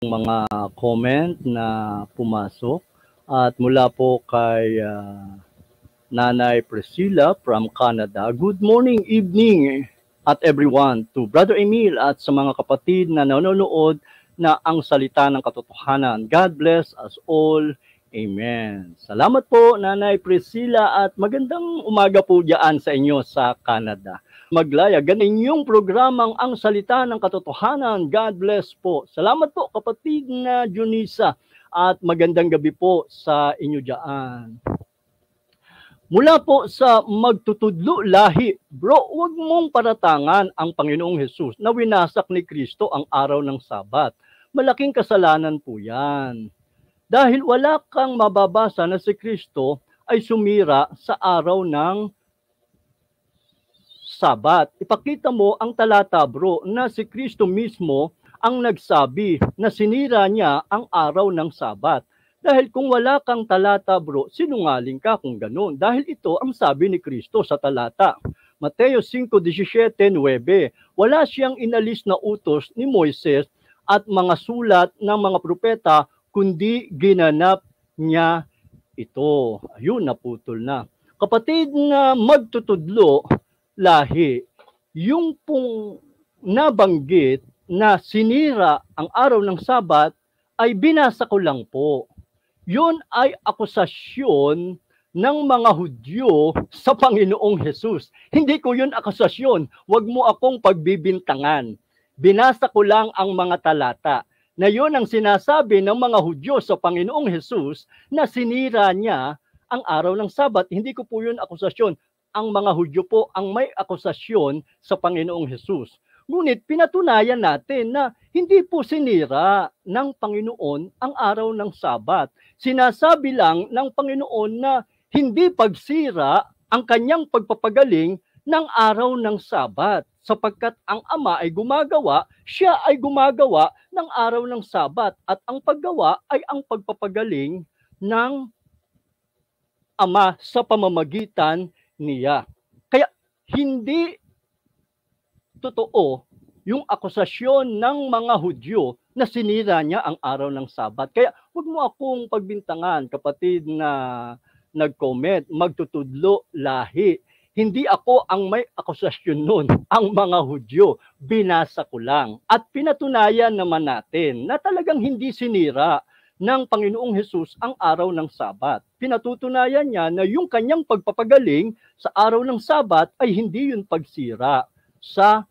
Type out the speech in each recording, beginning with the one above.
mga comment na pumasok at mula po kay Nanay Priscilla from Canada. Good morning, evening at everyone, to Brother Emil at sa mga kapatid na nanonood na ang salita ng katotohanan. God bless us all. Amen. Salamat po, Nanay Priscilla, at magandang umaga po diyan sa inyo sa Canada. Maglaya, ganin yung programang ang salita ng katotohanan. God bless po. Salamat po, kapatid na Junisa, at magandang gabi po sa inyo diyan. Mula po sa magtutudlo lahi, bro, huwag mong paratangan ang Panginoong Hesus na winasak ni Kristo ang araw ng Sabat. Malaking kasalanan po yan. Dahil wala kang mababasa na si Kristo ay sumira sa araw ng Sabat. Ipakita mo ang talata, bro, na si Kristo mismo ang nagsabi na sinira niya ang araw ng Sabat. Dahil kung wala kang talata, bro, sinungaling ka kung ganun. Dahil ito ang sabi ni Kristo sa talata. Mateo 5:17-9, wala siyang inalis na utos ni Moises at mga sulat ng mga propeta, kundi ginanap niya ito. Ayun, naputol na. Kapatid na magtutudlo lahi, yung pong nabanggit na sinira ang araw ng Sabat ay binasa ko lang po. Yun ay akusasyon ng mga Hudyo sa Panginoong Hesus. Hindi ko yun akusasyon. Huwag mo akong pagbibintangan. Binasa ko lang ang mga talata na yun ang sinasabi ng mga Hudyo sa Panginoong Hesus na sinira niya ang araw ng Sabat. Hindi ko po yun akusasyon. Ang mga Hudyo po ang may akusasyon sa Panginoong Hesus. Ngunit pinatunayan natin na hindi po sinira ng Panginoon ang araw ng Sabat. Sinasabi lang ng Panginoon na hindi pagsira ang kanyang pagpapagaling ng araw ng Sabat, sapagkat ang Ama ay gumagawa, siya ay gumagawa ng araw ng Sabat, at ang paggawa ay ang pagpapagaling ng Ama sa pamamagitan niya. Kaya hindi totoo yung akusasyon ng mga Hudyo na sinira niya ang araw ng Sabat. Kaya huwag mo akong pagbintangan, kapatid na nag-comment, magtutudlo lahi. Hindi ako ang may akusasyon nun, ang mga Hudyo. Binasa ko lang. At pinatunayan naman natin na talagang hindi sinira ng Panginoong Hesus ang araw ng Sabat. Pinatutunayan niya na yung kanyang pagpapagaling sa araw ng Sabat ay hindi yun pagsira sa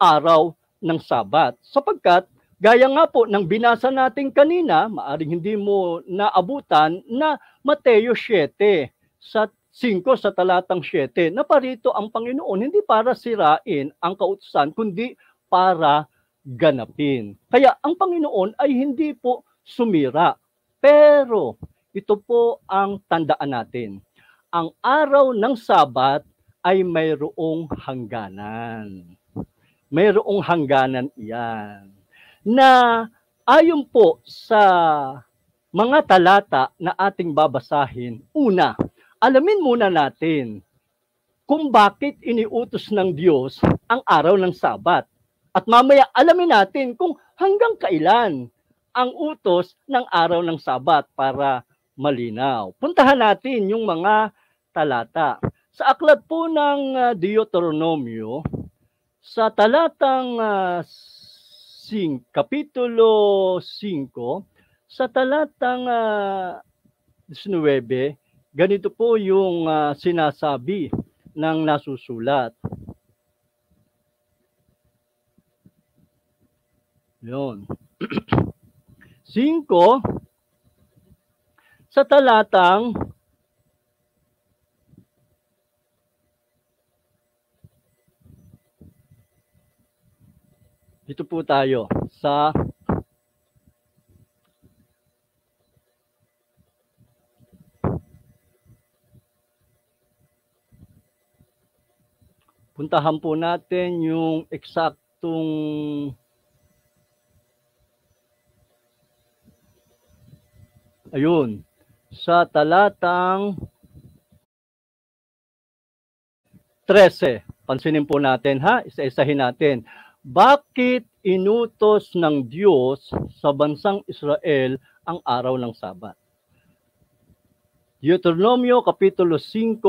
araw ng Sabat. Sapagkat, gaya nga po ng binasa natin kanina, maaring hindi mo naabutan, na Mateo 7 sa 5 sa talatang 7, na parito ang Panginoon hindi para sirain ang kautusan, kundi para ganapin. Kaya ang Panginoon ay hindi po sumira. Pero ito po ang tandaan natin. Ang araw ng Sabat ay mayroong hangganan. Mayroong hangganan iyan. Na ayon po sa mga talata na ating babasahin, una, alamin muna natin kung bakit iniutos ng Diyos ang araw ng Sabat. At mamaya alamin natin kung hanggang kailan ang utos ng araw ng Sabat para malinaw. Puntahan natin yung mga talata. Sa aklat po ng Deuteronomio, sa talatang Kapitulo 5, sa talatang 19, ganito po yung sinasabi ng nasusulat. Yun. 5, sa talatang dito po tayo sa puntahan po natin yung eksaktong ayun, sa talatang 13. Pansinin po natin ha, isa-isahin natin. Bakit inutos ng Diyos sa bansang Israel ang araw ng Sabat. Deuteronomio Kapitulo 5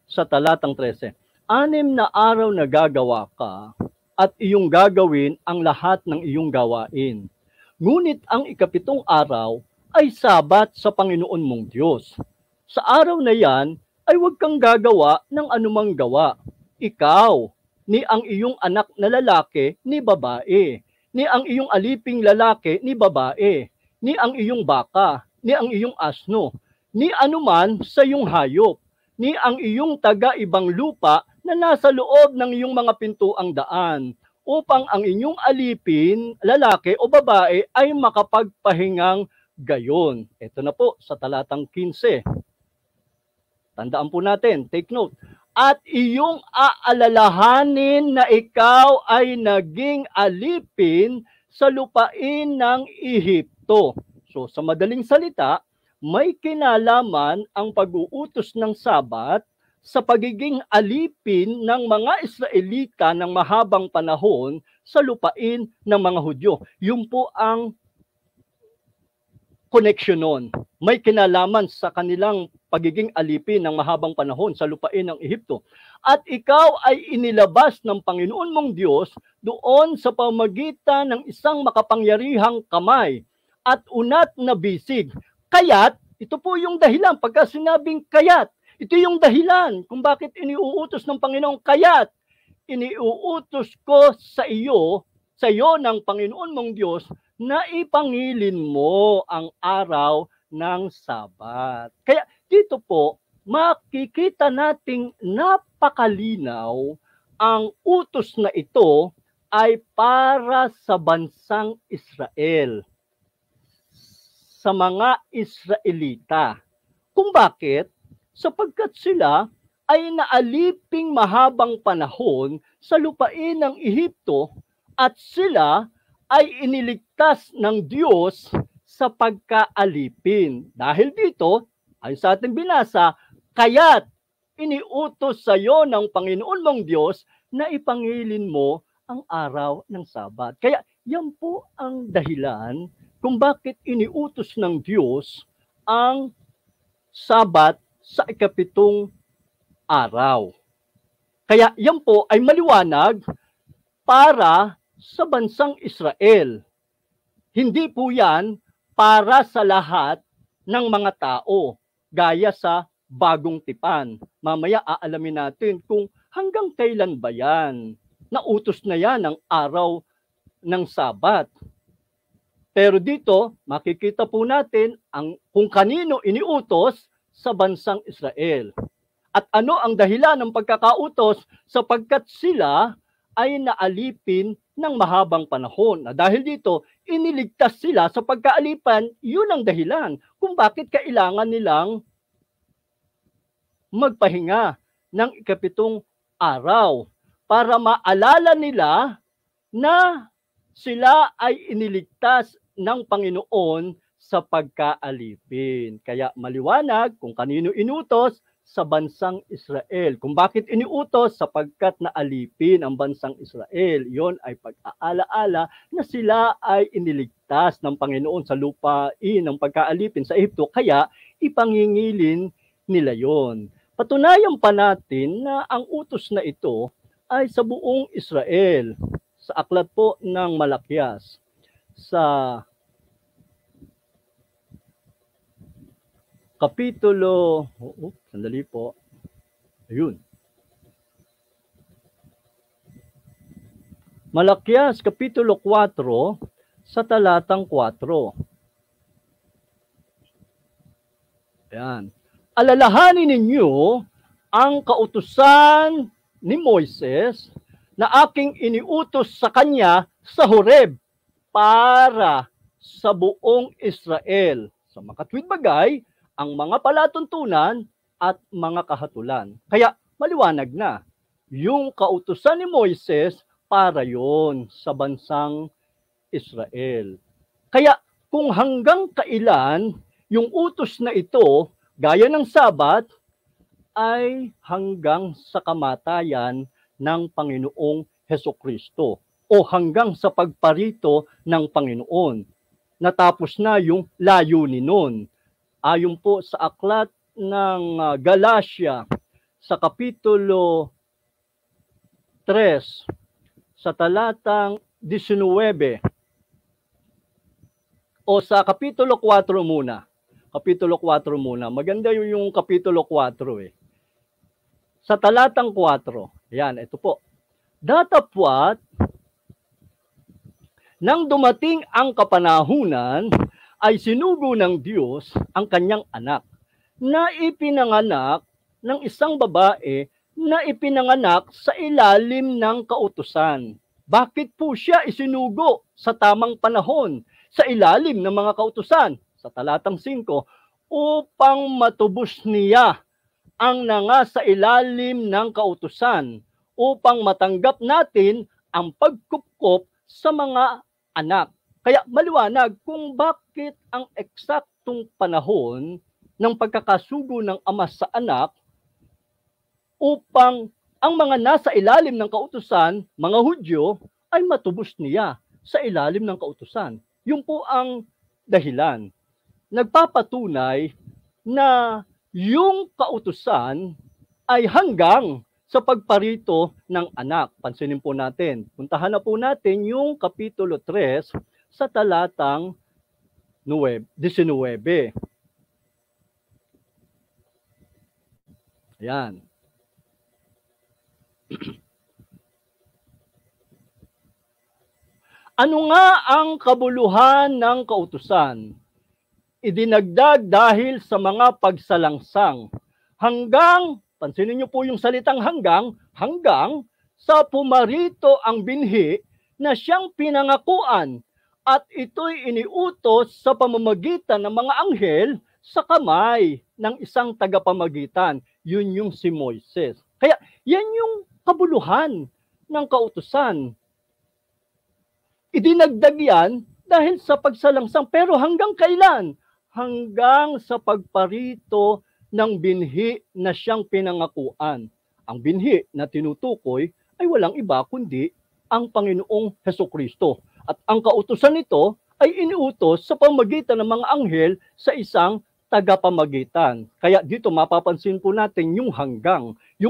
sa talatang 13. 6 na araw na gagawa ka at iyong gagawin ang lahat ng iyong gawain. Ngunit ang ikapitong araw ay Sabat sa Panginoon mong Diyos. Sa araw na yan ay huwag kang gagawa ng anumang gawa. Ikaw, ni ang iyong anak na lalaki, ni babae, ni ang iyong aliping lalaki, ni babae, ni ang iyong baka, ni ang iyong asno, ni anuman sa iyong hayop, ni ang iyong taga-ibang lupa na nasa loob ng iyong mga pintuang daan, upang ang inyong alipin, lalaki o babae, ay makapagpahingang gayon. Ito na po sa talatang 15. Tandaan po natin, take note. At iyong aalalahanin na ikaw ay naging alipin sa lupain ng Ehipto. So sa madaling salita, may kinalaman ang pag-uutos ng Sabat sa pagiging alipin ng mga Israelita ng mahabang panahon sa lupain ng mga Hudyo. Yun po ang connection nun. May kinalaman sa kanilang pagiging alipin ng mahabang panahon sa lupain ng Ehipto. At ikaw ay inilabas ng Panginoon mong Diyos doon sa pamagitan ng isang makapangyarihang kamay at unat na bisig. Kaya't, ito po yung dahilan, pagka sinabing kaya't, ito yung dahilan kung bakit iniuutos ng Panginoon, kaya't iniuutos ko sa iyo ng Panginoon mong Diyos na ipangilin mo ang araw ng Sabat. Kaya dito po, makikita nating napakalinaw ang utos na ito ay para sa bansang Israel, sa mga Israelita. Kung bakit? Sapagkat sila ay naaliping mahabang panahon sa lupain ng Ehipto at sila ay iniligtas ng Diyos sa pagkaalipin. Dahil dito, ay sa ating binasa, kaya't iniutos sa iyo ng Panginoon mong Diyos na ipangilin mo ang araw ng Sabat. Kaya yan po ang dahilan kung bakit iniutos ng Diyos ang Sabat sa ikapitong araw. Kaya yan po ay maliwanag para sa bansang Israel. Hindi po yan para sa lahat ng mga tao, gaya sa bagong tipan. Mamaya aalamin natin kung hanggang kailan ba yan. Nautos na yan ang araw ng Sabat. Pero dito, makikita po natin kung kanino iniutos sa bansang Israel. At ano ang dahilan ng pagkakautos? Sapagkat sila ay naalipin ng mahabang panahon. Dahil dito, iniligtas sila sa pagkaalipan, yun ang dahilan kung bakit kailangan nilang magpahinga ng ikapitong araw para maalala nila na sila ay iniligtas ng Panginoon sa pagkaalipin. Kaya maliwanag kung kanino inutos sa bansang Israel. Kung bakit iniutos? Sapagkat naalipin ang bansang Israel. Yon ay pag-aalaala na sila ay iniligtas ng Panginoon sa lupain ng pagkaalipin sa Ehipto. Kaya ipangingilin nila yon. Patunayan pa natin na ang utos na ito ay sa buong Israel. Sa aklat po ng Malakias. Sa Kapitulo, sandali po. Ayun. Malakias, Kapitulo 4, sa talatang 4. Ayan. Alalahanin ninyo ang kautusan ni Moises na aking iniutos sa kanya sa Horeb para sa buong Israel. Sa makatwid bagay, ang mga palatuntunan at mga kahatulan. Kaya maliwanag na, yung kautusan ni Moises para yon sa bansang Israel. Kaya kung hanggang kailan yung utos na ito, gaya ng Sabat, ay hanggang sa kamatayan ng Panginoong Hesukristo. o hanggang sa pagparito ng Panginoon. Natapos na yung layunin nun. Ayon po sa aklat ng Galacia sa kapitulo 3 sa talatang 19 o sa kapitulo 4 muna. Kapitulo 4 muna. Maganda yung kapitulo 4 eh. Sa talatang 4. Yan, ito po. Datapwat, nang dumating ang kapanahunan, ay sinugo ng Diyos ang kanyang anak, na ipinanganak ng isang babae na ipinanganak sa ilalim ng kautusan. Bakit po siya isinugo sa tamang panahon, sa ilalim ng mga kautusan? Sa talatang 5, upang matubos niya ang nangasa ilalim ng kautusan, upang matanggap natin ang pagkupkop sa mga anak. Kaya maliwanag kung bakit ang eksaktong panahon ng pagkakasugo ng ama sa anak upang ang mga nasa ilalim ng kautusan, mga Hudyo, ay matubos niya sa ilalim ng kautusan. Yun po ang dahilan. Nagpapatunay na yung kautusan ay hanggang sa pagparito ng anak. Pansinin po natin. Puntahan na po natin yung kapitulo 3 sa talatang 19. Ayan. Ano nga ang kabuluhan ng kautusan? Idinagdag dahil sa mga pagsalangsang hanggang, pansinin niyo po yung salitang hanggang sa pumarito ang binhi na siyang pinangakuan, at ito'y iniutos sa pamamagitan ng mga anghel sa kamay ng isang tagapamagitan. Yun yung si Moises. Kaya yan yung kabuluhan ng kautusan. Idinagdag yan dahil sa pagsalangsang. Pero hanggang kailan? Hanggang sa pagparito ng binhi na siyang pinangakuan. Ang binhi na tinutukoy ay walang iba kundi ang Panginoong Hesukristo. At ang kautusan nito ay iniutos sa pamamagitan ng mga anghel sa isang tagapamagitan. Kaya dito mapapansin po natin yung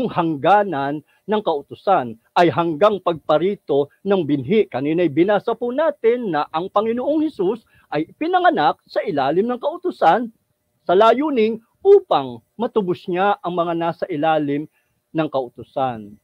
hangganan ng kautusan ay hanggang pagparito ng binhi. Kanina'y binasa po natin na ang Panginoong Hesus ay pinanganak sa ilalim ng kautusan sa layuning upang matubos niya ang mga nasa ilalim ng kautusan.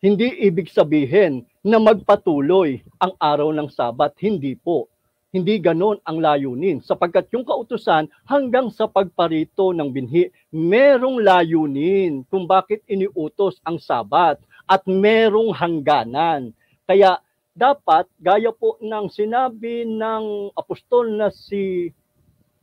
Hindi ibig sabihin na magpatuloy ang araw ng Sabat. Hindi po. Hindi ganon ang layunin. Sapagkat yung kautusan hanggang sa pagparito ng binhi, merong layunin kung bakit iniutos ang Sabat at merong hangganan. Kaya dapat, gaya po ng sinabi ng apostol na si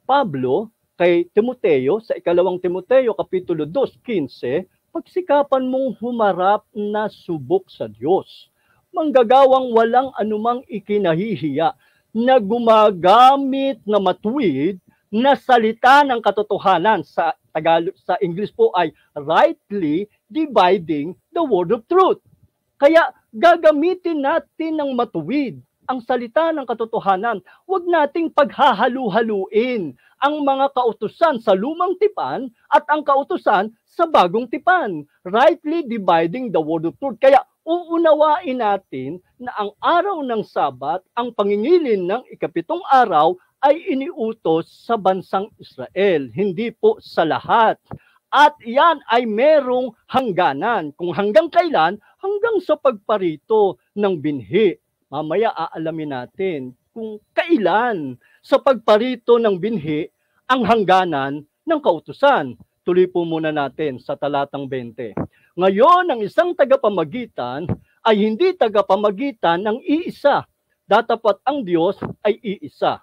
Pablo kay Timoteo, sa ikalawang Timoteo, kapitulo 2:15, pagsikapan mong humarap na subok sa Diyos, manggagawang walang anumang ikinahihiya, na gumagamit na matuwid na salita ng katotohanan. Sa Tagalog, sa English po ay rightly dividing the word of truth. Kaya gagamitin natin ng matuwid ang salita ng katotohanan. Huwag nating paghahalu-haluin ang mga kautusan sa lumang tipan at ang kautusan sa bagong tipan. Rightly dividing the word of truth. Kaya uunawain natin na ang araw ng Sabat, ang pangingilin ng ikapitong araw ay iniutos sa bansang Israel, hindi po sa lahat. At yan ay merong hangganan. Kung hanggang kailan, hanggang sa pagparito ng binhi. Mamaya aalamin natin kung kailan sa pagparito ng binhi ang hangganan ng kautusan. Tuloy po muna natin sa talatang 20. Ngayon, ang isang tagapamagitan ay hindi tagapamagitan ng iisa. Datapat ang Diyos ay iisa.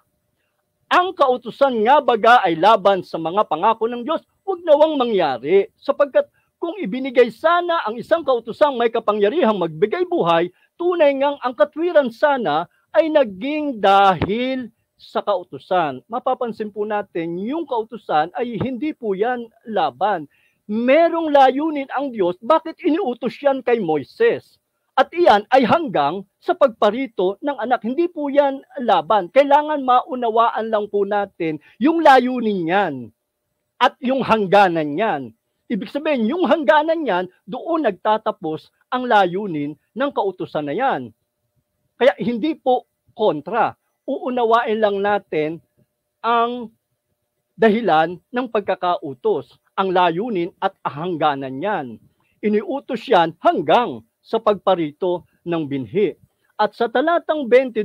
Ang kautusan nga baga ay laban sa mga pangako ng Diyos, huwag nawang mangyari. Sapagkat kung ibinigay sana ang isang kautusang may kapangyarihang magbigay buhay, tunay ngang ang katwiran sana ay naging dahil sa kautusan. Mapapansin po natin, yung kautusan ay hindi po yan laban. Merong layunin ang Diyos, bakit iniutos yan kay Moises? At iyan ay hanggang sa pagparito ng anak. Hindi po yan laban. Kailangan maunawaan lang po natin yung layunin yan at yung hangganan yan. Ibig sabihin, yung hangganan yan, doon nagtatapos ang layunin ng kautusan na yan. Kaya hindi po kontra. Uunawain lang natin ang dahilan ng pagkakautos, ang layunin at hangganan yan. Iniutos yan hanggang sa pagparito ng binhi. At sa talatang 22,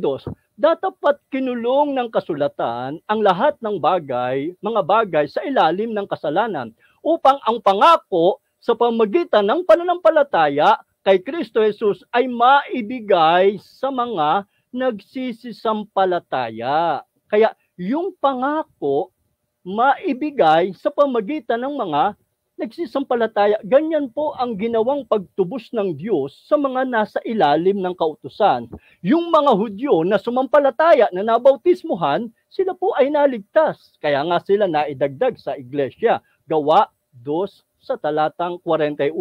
dapat kinulong ng kasulatan ang lahat ng mga bagay sa ilalim ng kasalanan upang ang pangako sa pamamagitan ng pananampalataya kay Kristo Jesus ay maibigay sa mga nagsisisampalataya. Kaya yung pangako maibigay sa pamamagitan ng mga nagsisampalataya. Ganyan po ang ginawang pagtubos ng Diyos sa mga nasa ilalim ng kautusan. Yung mga Hudyo na sumampalataya na nabautismuhan, sila po ay naligtas. Kaya nga sila naidagdag sa iglesia. Gawa 2 sa talatang 41.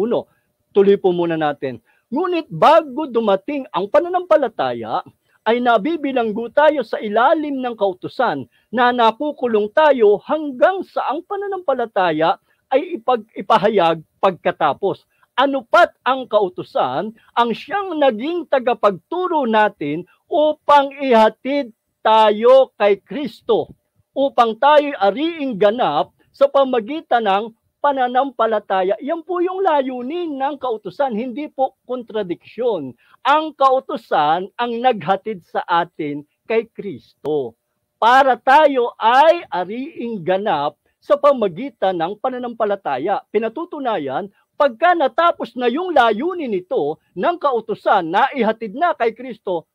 Tuloy po muna natin. Ngunit bago dumating ang pananampalataya, ay nabibilanggo tayo sa ilalim ng kautusan na nakukulong tayo hanggang sa ang pananampalataya ay ipahayag pagkatapos. Ano pat ang kautusan ang siyang naging tagapagturo natin upang ihatid tayo kay Kristo, upang tayo ariing ganap sa pamagitan ng pananampalataya. Yan po yung layunin ng kautusan, hindi po kontradiksyon. Ang kautusan ang naghatid sa atin kay Kristo para tayo ay ariing ganap sa pamagitan ng pananampalataya. Pinatutunayan, pagka natapos na yung layunin nito ng kautusan na ihatid na kay Kristo,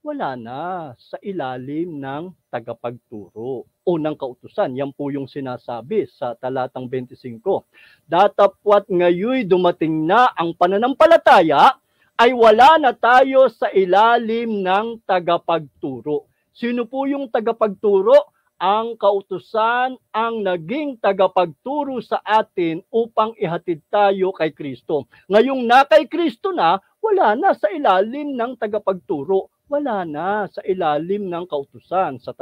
wala na sa ilalim ng tagapagturo o ng kautusan. Yan po yung sinasabi sa talatang 25. Datapwat ngayon dumating na ang pananampalataya, ay wala na tayo sa ilalim ng tagapagturo. Sino po yung tagapagturo? Ang kautusan ang naging tagapagturo sa atin upang ihatid tayo kay Kristo. Ngayong na kay Kristo na, wala na sa ilalim ng tagapagturo. Wala na sa ilalim ng kautusan. Sa